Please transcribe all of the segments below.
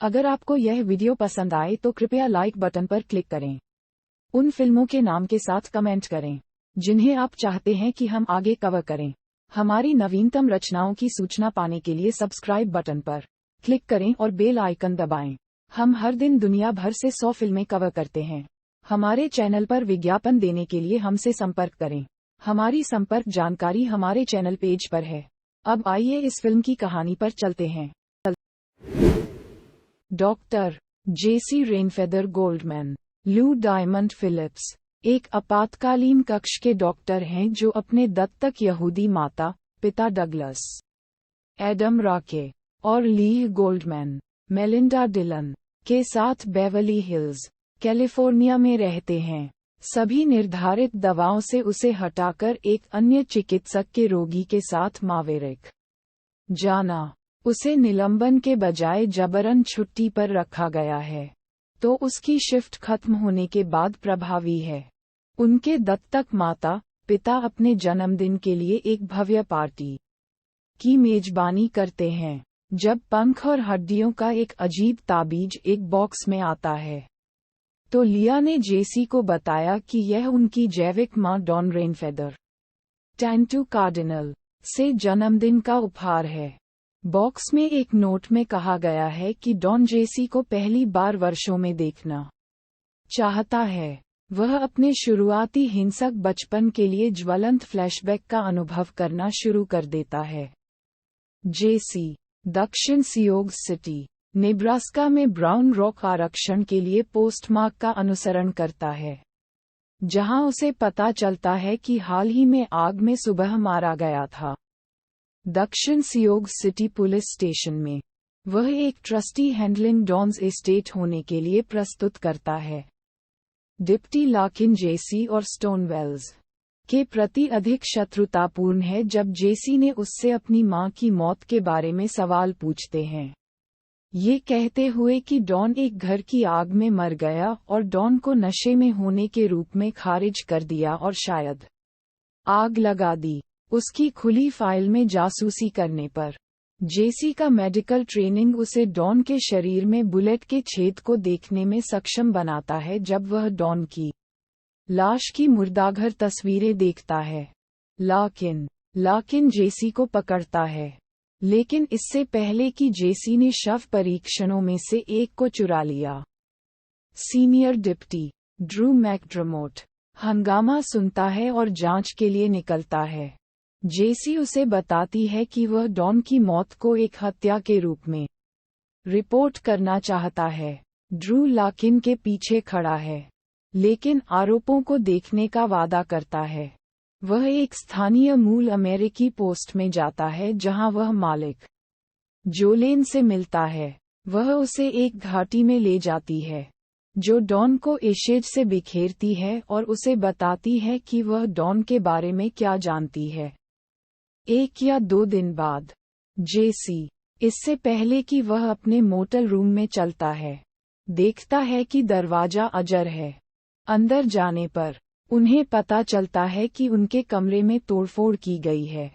अगर आपको यह वीडियो पसंद आए तो कृपया लाइक बटन पर क्लिक करें। उन फिल्मों के नाम के साथ कमेंट करें जिन्हें आप चाहते हैं कि हम आगे कवर करें। हमारी नवीनतम रचनाओं की सूचना पाने के लिए सब्सक्राइब बटन पर क्लिक करें और बेल आइकन दबाएं। हम हर दिन दुनिया भर से 100 फिल्में कवर करते हैं। हमारे चैनल पर विज्ञापन देने के लिए हमसे संपर्क करें। हमारी संपर्क जानकारी हमारे चैनल पेज पर है। अब आइए इस फिल्म की कहानी पर चलते हैं। डॉक्टर जेसी रेनफेदर गोल्डमैन लू डायमंड फिलिप्स एक आपातकालीन कक्ष के डॉक्टर हैं जो अपने दत्तक यहूदी माता पिता डगलस एडम राके और लीह गोल्डमैन मेलिंडा डिलन के साथ बेवरली हिल्स कैलिफोर्निया में रहते हैं। सभी निर्धारित दवाओं से उसे हटाकर एक अन्य चिकित्सक के रोगी के साथ मावेरिक जाना उसे निलंबन के बजाय जबरन छुट्टी पर रखा गया है, तो उसकी शिफ्ट खत्म होने के बाद प्रभावी है। उनके दत्तक माता पिता अपने जन्मदिन के लिए एक भव्य पार्टी की मेजबानी करते हैं, जब पंख और हड्डियों का एक अजीब ताबीज एक बॉक्स में आता है। तो लिया ने जेसी को बताया कि यह उनकी जैविक मां डॉन रेनफेदर टैंटू कार्डिनल से जन्मदिन का उपहार है। बॉक्स में एक नोट में कहा गया है कि डॉन जेसी को पहली बार वर्षों में देखना चाहता है। वह अपने शुरुआती हिंसक बचपन के लिए ज्वलंत फ्लैशबैक का अनुभव करना शुरू कर देता है। जेसी दक्षिण सियोग सिटी नेब्रास्का में ब्राउन रॉक आरक्षण के लिए पोस्टमार्क का अनुसरण करता है, जहां उसे पता चलता है कि हाल ही में आग में सुबह मारा गया था। दक्षिण सियोग सिटी पुलिस स्टेशन में वह एक ट्रस्टी हैंडलिंग डॉन्स एस्टेट होने के लिए प्रस्तुत करता है। डिप्टी लाकिन जेसी और स्टोनवेल्स के प्रति अधिक शत्रुतापूर्ण है जब जेसी ने उससे अपनी मां की मौत के बारे में सवाल पूछते हैं, ये कहते हुए कि डॉन एक घर की आग में मर गया और डॉन को नशे में होने के रूप में खारिज कर दिया और शायद आग लगा दी। उसकी खुली फाइल में जासूसी करने पर जेसी का मेडिकल ट्रेनिंग उसे डॉन के शरीर में बुलेट के छेद को देखने में सक्षम बनाता है जब वह डॉन की लाश की मुर्दाघर तस्वीरें देखता है। लाकिन जेसी को पकड़ता है, लेकिन इससे पहले कि जेसी ने शव परीक्षणों में से एक को चुरा लिया। सीनियर डिप्टी ड्रू मैकडर्मोट हंगामा सुनता है और जांच के लिए निकलता है। जेसी उसे बताती है कि वह डॉन की मौत को एक हत्या के रूप में रिपोर्ट करना चाहता है। ड्रू लाकिन के पीछे खड़ा है, लेकिन आरोपों को देखने का वादा करता है। वह एक स्थानीय मूल अमेरिकी पोस्ट में जाता है जहां वह मालिक जोलेन से मिलता है। वह उसे एक घाटी में ले जाती है जो डॉन को एशेज से बिखेरती है और उसे बताती है कि वह डॉन के बारे में क्या जानती है। 1 या 2 दिन बाद जेसी, इससे पहले कि वह अपने मोटल रूम में चलता है, देखता है कि दरवाजा अजर है। अंदर जाने पर उन्हें पता चलता है कि उनके कमरे में तोड़फोड़ की गई है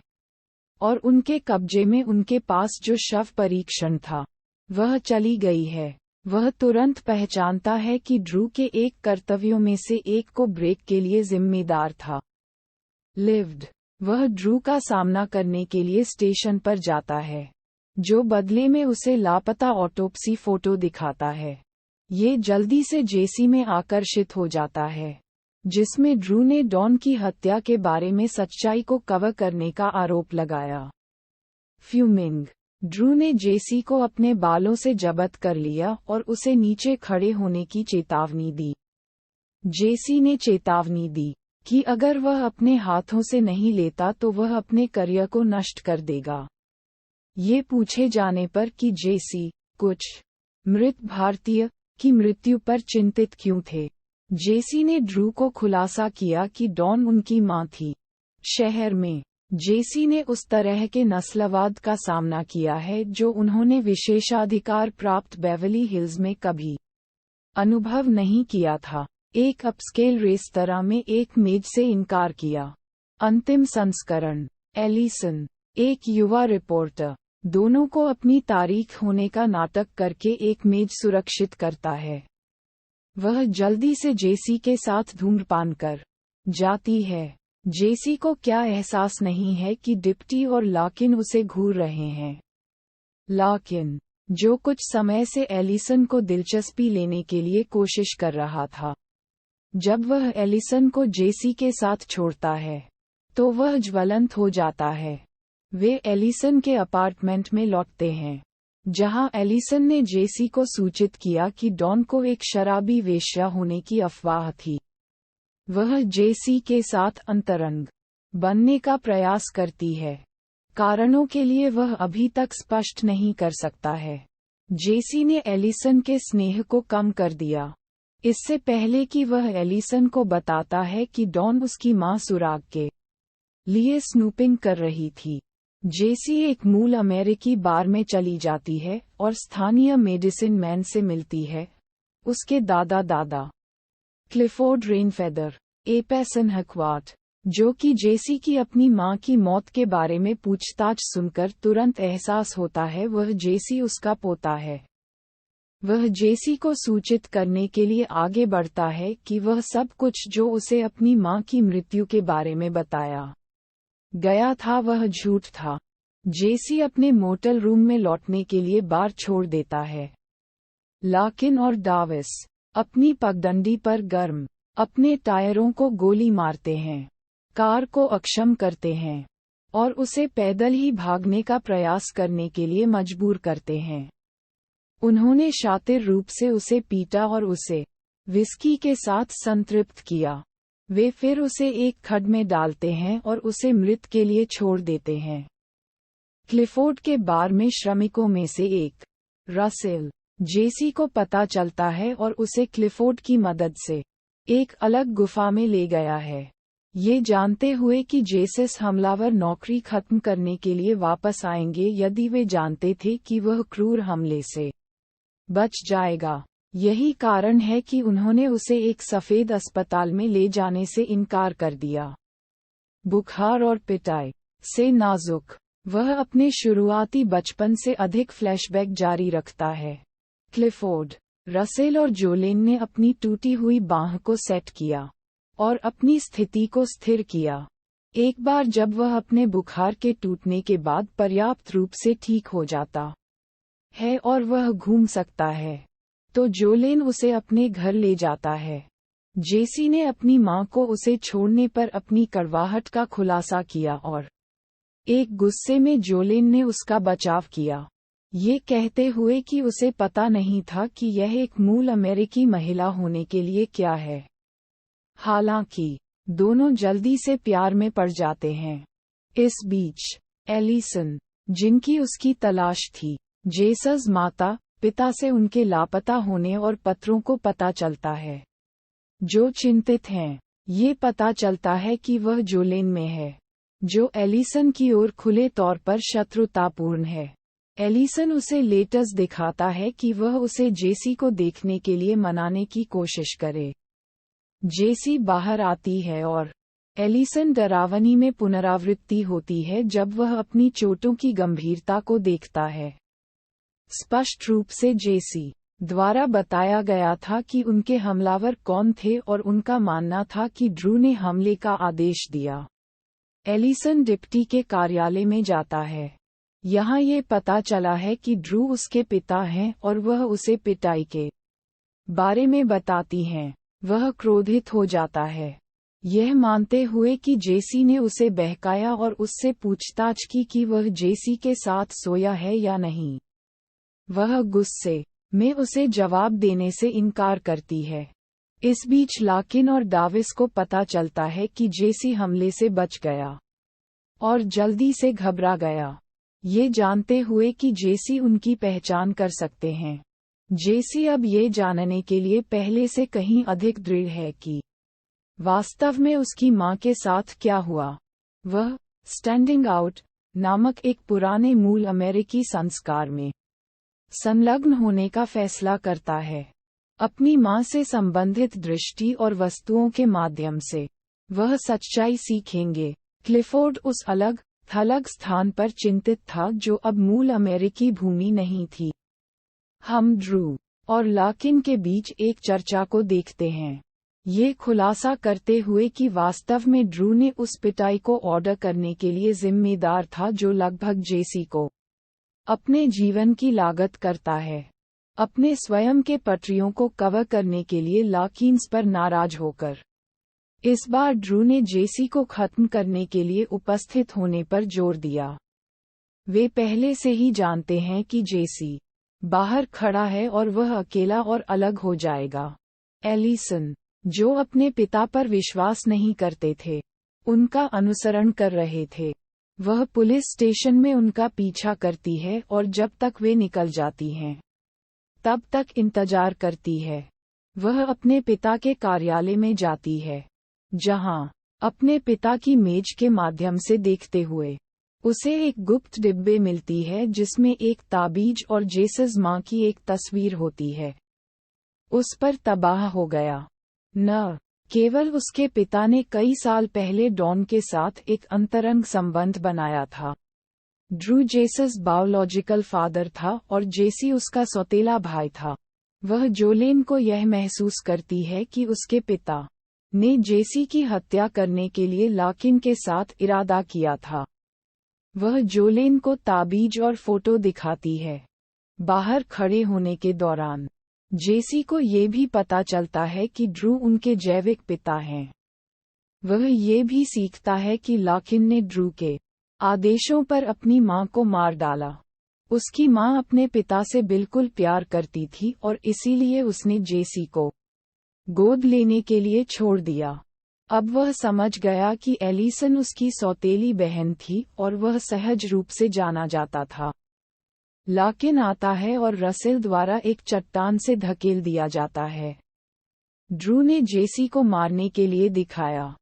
और उनके कब्जे में उनके पास जो शव परीक्षण था वह चली गई है। वह तुरंत पहचानता है कि ड्रू के एक कर्तव्यों में से एक को ब्रेक के लिए जिम्मेदार था। लिव्ड वह ड्रू का सामना करने के लिए स्टेशन पर जाता है, जो बदले में उसे लापता ऑटोप्सी फोटो दिखाता है। ये जल्दी से जेसी में आकर्षित हो जाता है, जिसमें ड्रू ने डॉन की हत्या के बारे में सच्चाई को कवर करने का आरोप लगाया। फ्यूमिंग ड्रू ने जेसी को अपने बालों से जब्त कर लिया और उसे नीचे खड़े होने की चेतावनी दी। जेसी ने चेतावनी दी कि अगर वह अपने हाथों से नहीं लेता तो वह अपने करियर को नष्ट कर देगा। ये पूछे जाने पर कि जेसी कुछ मृत भारतीय की मृत्यु पर चिंतित क्यों थे, जेसी ने ड्रू को खुलासा किया कि डॉन उनकी मां थी। शहर में जेसी ने उस तरह के नस्लवाद का सामना किया है जो उन्होंने विशेषाधिकार प्राप्त बेवरली हिल्स में कभी अनुभव नहीं किया था। एक अपस्केल रेस्तरां में एक मेज से इनकार किया। अंतिम संस्करण एलिसन एक युवा रिपोर्टर दोनों को अपनी तारीख होने का नाटक करके एक मेज सुरक्षित करता है। वह जल्दी से जेसी के साथ धूम्रपान कर जाती है। जेसी को क्या एहसास नहीं है कि डिप्टी और लाकिन उसे घूर रहे हैं। लाकिन, जो कुछ समय से एलिसन को दिलचस्पी लेने के लिए कोशिश कर रहा था, जब वह एलिसन को जेसी के साथ छोड़ता है, तो वह ज्वलंत हो जाता है। वे एलिसन के अपार्टमेंट में लौटते हैं, जहां एलिसन ने जेसी को सूचित किया कि डॉन को एक शराबी वेश्या होने की अफवाह थी। वह जेसी के साथ अंतरंग बनने का प्रयास करती है। कारणों के लिए वह अभी तक स्पष्ट नहीं कर सकता है। जेसी ने एलिसन के स्नेह को कम कर दिया, इससे पहले कि वह एलिसन को बताता है कि डॉन उसकी मां सुराग के लिए स्नूपिंग कर रही थी। जेसी एक मूल अमेरिकी बार में चली जाती है और स्थानीय मेडिसिन मैन से मिलती है, उसके दादा क्लिफोर्ड रेनफेदर एपेसन हकवाट, जो कि जेसी की अपनी मां की मौत के बारे में पूछताछ सुनकर तुरंत एहसास होता है वह जेसी उसका पोता है। वह जेसी को सूचित करने के लिए आगे बढ़ता है कि वह सब कुछ जो उसे अपनी मां की मृत्यु के बारे में बताया गया था वह झूठ था। जेसी अपने मोटल रूम में लौटने के लिए बार छोड़ देता है। लाकिन और डाविस अपनी पगडंडी पर गर्म अपने टायरों को गोली मारते हैं, कार को अक्षम करते हैं और उसे पैदल ही भागने का प्रयास करने के लिए मजबूर करते हैं। उन्होंने शातिर रूप से उसे पीटा और उसे विस्की के साथ संतृप्त किया। वे फिर उसे एक खड्ड में डालते हैं और उसे मृत के लिए छोड़ देते हैं। क्लिफोर्ड के बार में श्रमिकों में से एक, रसेल, जेसी को पता चलता है और उसे क्लिफोर्ड की मदद से एक अलग गुफा में ले गया है, ये जानते हुए कि जेसिस हमलावर नौकरी खत्म करने के लिए वापस आएंगे यदि वे जानते थे कि वह क्रूर हमले से बच जाएगा। यही कारण है कि उन्होंने उसे एक सफेद अस्पताल में ले जाने से इनकार कर दिया। बुखार और पिटाई से नाजुक, वह अपने शुरुआती बचपन से अधिक फ्लैशबैक जारी रखता है। क्लिफोर्ड, रसेल और जोलेन ने अपनी टूटी हुई बांह को सेट किया और अपनी स्थिति को स्थिर किया। एक बार जब वह अपने बुखार के टूटने के बाद पर्याप्त रूप से ठीक हो जाता है और वह घूम सकता है, तो जोलेन उसे अपने घर ले जाता है। जेसी ने अपनी मां को उसे छोड़ने पर अपनी कड़वाहट का खुलासा किया और एक गुस्से में जोलेन ने उसका बचाव किया, ये कहते हुए कि उसे पता नहीं था कि यह एक मूल अमेरिकी महिला होने के लिए क्या है। हालांकि दोनों जल्दी से प्यार में पड़ जाते हैं। इस बीच एलिसन, जिनकी उसकी तलाश थी, जेसस माता पिता से उनके लापता होने और पत्रों को पता चलता है, जो चिंतित हैं। ये पता चलता है कि वह जोलेन में है, जो एलिसन की ओर खुले तौर पर शत्रुतापूर्ण है। एलिसन उसे लेटर्स दिखाता है कि वह उसे जेसी को देखने के लिए मनाने की कोशिश करे। जेसी बाहर आती है और एलिसन डरावनी में पुनरावृत्ति होती है जब वह अपनी चोटों की गंभीरता को देखता है। स्पष्ट रूप से जेसी द्वारा बताया गया था कि उनके हमलावर कौन थे और उनका मानना था कि ड्रू ने हमले का आदेश दिया। एलिसन डिप्टी के कार्यालय में जाता है। यहाँ ये पता चला है कि ड्रू उसके पिता हैं और वह उसे पिटाई के बारे में बताती हैं। वह क्रोधित हो जाता है, यह मानते हुए कि जेसी ने उसे बहकाया और उससे पूछताछ की कि वह जेसी के साथ सोया है या नहीं। वह गुस्से में उसे जवाब देने से इनकार करती है। इस बीच लाकिन और डाविस को पता चलता है कि जेसी हमले से बच गया और जल्दी से घबरा गया, ये जानते हुए कि जेसी उनकी पहचान कर सकते हैं। जेसी अब ये जानने के लिए पहले से कहीं अधिक दृढ़ है कि वास्तव में उसकी मां के साथ क्या हुआ। वह स्टैंडिंग आउट नामक एक पुराने मूल अमेरिकी संस्कार में संलग्न होने का फैसला करता है। अपनी मां से संबंधित दृष्टि और वस्तुओं के माध्यम से वह सच्चाई सीखेंगे। क्लिफोर्ड उस अलग थलग स्थान पर चिंतित था जो अब मूल अमेरिकी भूमि नहीं थी। हम ड्रू और लाकिन के बीच एक चर्चा को देखते हैं, ये खुलासा करते हुए कि वास्तव में ड्रू ने उस पिटाई को ऑर्डर करने के लिए जिम्मेदार था जो लगभग जेसी को अपने जीवन की लागत करता है। अपने स्वयं के पटरियों को कवर करने के लिए लाकिन्स पर नाराज होकर इस बार ड्रू ने जेसी को खत्म करने के लिए उपस्थित होने पर जोर दिया। वे पहले से ही जानते हैं कि जेसी बाहर खड़ा है और वह अकेला और अलग हो जाएगा। एलिसन, जो अपने पिता पर विश्वास नहीं करते थे, उनका अनुसरण कर रहे थे, वह पुलिस स्टेशन में उनका पीछा करती है और जब तक वे निकल जाती हैं, तब तक इंतजार करती है। वह अपने पिता के कार्यालय में जाती है, जहां अपने पिता की मेज के माध्यम से देखते हुए उसे एक गुप्त डिब्बे मिलती है जिसमें एक ताबीज और जेसस मां की एक तस्वीर होती है। उस पर तबाह हो गया। न केवल उसके पिता ने कई साल पहले डॉन के साथ एक अंतरंग संबंध बनाया था। ड्रू जेसस बायोलॉजिकल फादर था और जेसी उसका सौतेला भाई था। वह जोलेन को यह महसूस करती है कि उसके पिता ने जेसी की हत्या करने के लिए लाकिन के साथ इरादा किया था। वह जोलेन को ताबीज और फोटो दिखाती है। बाहर खड़े होने के दौरान जेसी को ये भी पता चलता है कि ड्रू उनके जैविक पिता हैं। वह ये भी सीखता है कि लाकिन ने ड्रू के आदेशों पर अपनी मां को मार डाला। उसकी मां अपने पिता से बिल्कुल प्यार करती थी और इसीलिए उसने जेसी को गोद लेने के लिए छोड़ दिया। अब वह समझ गया कि एलिसन उसकी सौतेली बहन थी और वह सहज रूप से जाना जाता था। लाकिन आता है और रसेल द्वारा एक चट्टान से धकेल दिया जाता है। ड्रू ने जेसी को मारने के लिए दिखाया।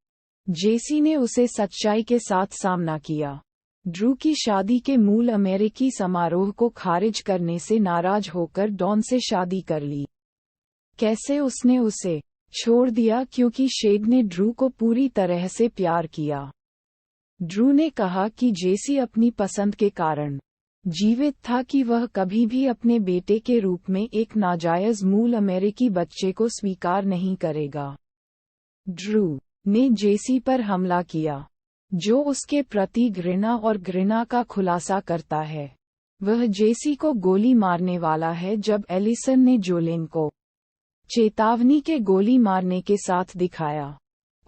जेसी ने उसे सच्चाई के साथ सामना किया। ड्रू की शादी के मूल अमेरिकी समारोह को खारिज करने से नाराज होकर डॉन से शादी कर ली। कैसे उसने उसे छोड़ दिया क्योंकि शेड ने ड्रू को पूरी तरह से प्यार किया। ड्रू ने कहा कि जेसी अपनी पसंद के कारण जीवित था कि वह कभी भी अपने बेटे के रूप में एक नाजायज मूल अमेरिकी बच्चे को स्वीकार नहीं करेगा। ड्रू ने जेसी पर हमला किया, जो उसके प्रति घृणा और घृणा का खुलासा करता है। वह जेसी को गोली मारने वाला है जब एलिसन ने जोलेन को चेतावनी के गोली मारने के साथ दिखाया।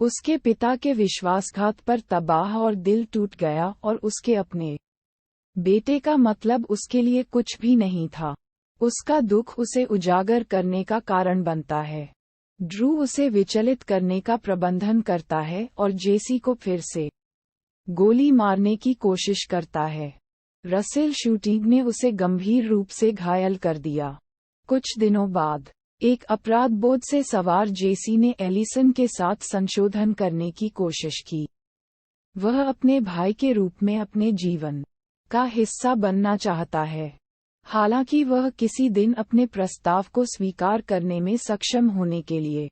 उसके पिता के विश्वासघात पर तबाह और दिल टूट गया और उसके अपने बेटे का मतलब उसके लिए कुछ भी नहीं था। उसका दुख उसे उजागर करने का कारण बनता है। ड्रू उसे विचलित करने का प्रबंधन करता है और जेसी को फिर से गोली मारने की कोशिश करता है। रसेल शूटिंग ने उसे गंभीर रूप से घायल कर दिया। कुछ दिनों बाद एक अपराध बोध से सवार जेसी ने एलिसन के साथ संशोधन करने की कोशिश की। वह अपने भाई के रूप में अपने जीवन का हिस्सा बनना चाहता है, हालांकि वह किसी दिन अपने प्रस्ताव को स्वीकार करने में सक्षम होने के लिए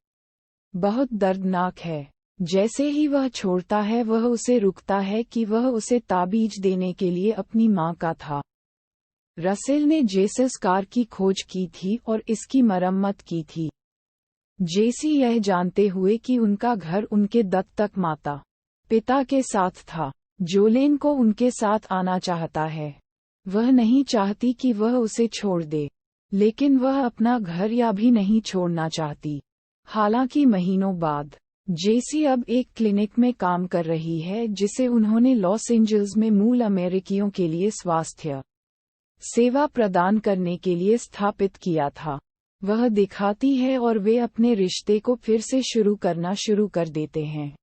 बहुत दर्दनाक है। जैसे ही वह छोड़ता है वह उसे रुकता है कि वह उसे ताबीज देने के लिए अपनी मां का था। रसेल ने जेसस कार की खोज की थी और इसकी मरम्मत की थी। जेसी यह जानते हुए कि उनका घर उनके दत्तक माता पिता के साथ था, जोलेन को उनके साथ आना चाहता है। वह नहीं चाहती कि वह उसे छोड़ दे, लेकिन वह अपना घर या भी नहीं छोड़ना चाहती। हालांकि महीनों बाद जेसी अब एक क्लिनिक में काम कर रही है जिसे उन्होंने लॉस एंजल्स में मूल अमेरिकियों के लिए स्वास्थ्य सेवा प्रदान करने के लिए स्थापित किया था। वह दिखाती है और वे अपने रिश्ते को फिर से शुरू करना शुरू कर देते हैं।